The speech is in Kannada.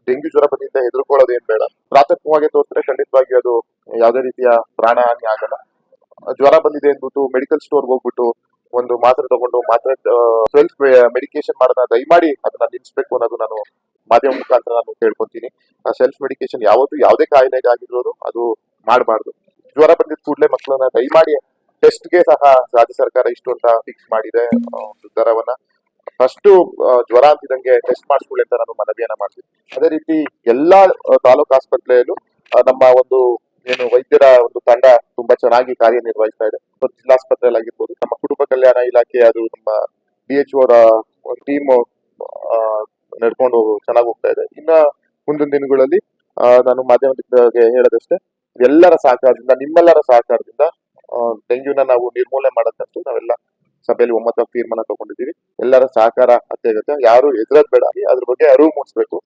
ಡೆಂಗ್ಯೂ ಜ್ವರ ಬಂದಿಂದ ಹೆದರ್ಕೊಳ್ಳೋದೇನ್ ಬೇಡ. ಪ್ರಾಥಮಿಕವಾಗಿ ತೋರಿಸಿದ್ರೆ ಖಂಡಿತವಾಗಿ ಅದು ಯಾವುದೇ ರೀತಿಯ ಪ್ರಾಣ ಹಾನಿ ಆಗಲ್ಲ. ಜ್ವರ ಬಂದಿದೆ ಅಂದ್ಬಿಟ್ಟು ಮೆಡಿಕಲ್ ಸ್ಟೋರ್ ಹೋಗ್ಬಿಟ್ಟು ಒಂದು ಮಾತ್ರೆ ತಗೊಂಡು ಮಾತ್ರೆ ಸೆಲ್ಫ್ ಮೆಡಿಕೇಶನ್ ಮಾಡೋದನ್ನ ದಯಮಾಡಿ ಅದನ್ನ ನಿಲ್ಲಿಸಬೇಕು ಅನ್ನೋದು ನಾನು ಮಾಧ್ಯಮ ಮುಖಾಂತರ ನಾನು ಕೇಳ್ಕೊಂತೀನಿ. ಸೆಲ್ಫ್ ಮೆಡಿಕೇಶನ್ ಯಾವತ್ತೂ ಯಾವುದೇ ಕಾಯಿಲೆಗಾಗಿರೋದು ಅದು ಮಾಡಬಾರ್ದು. ಜ್ವರ ಬಂದಿದ ಕೂಡಲೇ ಮಕ್ಕಳನ್ನ ದಯಮಾಡಿ ಟೆಸ್ಟ್ಗೆ ಸಹ ರಾಜ್ಯ ಸರ್ಕಾರ ಇಷ್ಟು ಅಂತ ಫಿಕ್ಸ್ ಮಾಡಿದೆ ದರವನ್ನ. ಫಸ್ಟ್ ಜ್ವರ ಅಂತಿದಂಗೆ ಟೆಸ್ಟ್ ಮಾಡಿಸ್ಕೊಳ್ಳಿ ಅಂತ ನಾನು ಮನವಿಯನ್ನ ಮಾಡ್ತೀನಿ. ಅದೇ ರೀತಿ ಎಲ್ಲಾ ತಾಲೂಕು ಆಸ್ಪತ್ರೆಯಲ್ಲೂ ನಮ್ಮ ಒಂದು ಏನು ವೈದ್ಯರ ಒಂದು ತಂಡ ತುಂಬಾ ಚೆನ್ನಾಗಿ ಕಾರ್ಯನಿರ್ವಹಿಸ್ತಾ ಇದೆ. ಜಿಲ್ಲಾಸ್ಪತ್ರೆಯಲ್ಲಿ ಆಗಿರ್ಬೋದು, ನಮ್ಮ ಕುಟುಂಬ ಕಲ್ಯಾಣ ಇಲಾಖೆ ಅದು ನಮ್ಮ DHO ಅವರ ಟೀಮ್ ನಡ್ಕೊಂಡು ಚೆನ್ನಾಗಿ ಹೋಗ್ತಾ ಇದೆ. ಇನ್ನ ಮುಂದಿನ ದಿನಗಳಲ್ಲಿ ನಾನು ಮಾಧ್ಯಮಕ್ಕೆ ಹೇಳೋದಷ್ಟೇ, ಎಲ್ಲರ ಸಹಕಾರದಿಂದ, ನಿಮ್ಮೆಲ್ಲರ ಸಹಕಾರದಿಂದ ಡೆಂಗ್ಯೂನ ನಾವು ನಿರ್ಮೂಲನೆ ಮಾಡೋದಂತೂ ನಾವೆಲ್ಲ ಸಭೆಯಲ್ಲಿ ಒಮ್ಮತ ತೀರ್ಮಾನ ತಗೊಂಡಿದ್ದೀವಿ. ಎಲ್ಲರ ಸಹಕಾರ ಅತ್ಯಗತ್ಯ. ಯಾರು ಹೆದರೋದ್ ಬೇಡ, ಅದ್ರ ಬಗ್ಗೆ ಅರಿವು ಮೂಡಿಸ್ಬೇಕು.